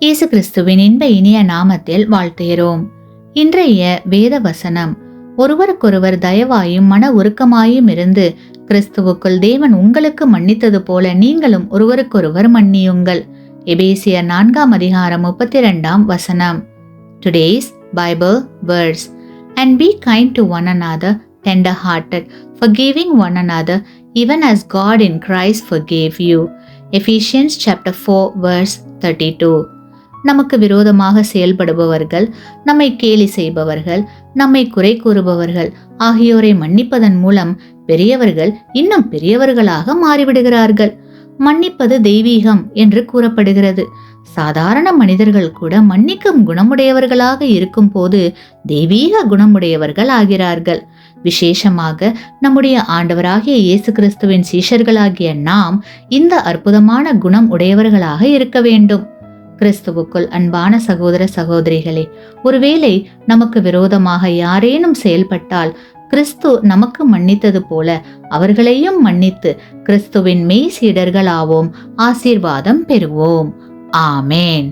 இயேசு கிறிஸ்துவின் இன்ப இனிய நாமத்தில் வாழ்த்துகிறோம். இன்றைய வேத வசனம், ஒருவருக்கொருவர் தயவாயும் மன உருக்கமாயும் இருந்து கிறிஸ்துவுக்குள் தேவன் உங்களுக்கு மன்னித்தது போல நீங்களும் ஒருவருக்கொருவர் மன்னியுங்கள். எபேசியர் 4:32. Today's Bible verse. And be kind to one another, tender-hearted, forgiving one another, even as God in Christ forgave you. Ephesians chapter 4 verse 32. நமக்கு விரோதமாக செயல்படுபவர்கள், நம்மை கேலி செய்பவர்கள், நம்மை குறை கூறுபவர்கள் ஆகியோரை மன்னிப்பதன் மூலம் பெரியவர்கள் இன்னும் பெரியவர்களாக மாறிவிடுகிறார்கள். மன்னிப்பது தெய்வீகம் என்று கூறப்படுகிறது. சாதாரண மனிதர்கள் கூட மன்னிக்கும் குணமுடையவர்களாக இருக்கும் போது தெய்வீக குணமுடையவர்கள் ஆகிறார்கள். விசேஷமாக நம்முடைய ஆண்டவராகிய இயேசு கிறிஸ்துவின் சீஷர்களாகிய நாம் இந்த அற்புதமான குணம் உடையவர்களாக இருக்க வேண்டும். கிறிஸ்துவுக்குள் அன்பான சகோதர சகோதரிகளே, ஒருவேளை நமக்கு விரோதமாக யாரேனும் செயல்பட்டால் கிறிஸ்து நமக்கு மன்னித்தது போல அவர்களையும் மன்னித்து கிறிஸ்துவின் மெய் சீடர்களாவோம், ஆசீர்வாதம் பெறுவோம். ஆமேன்.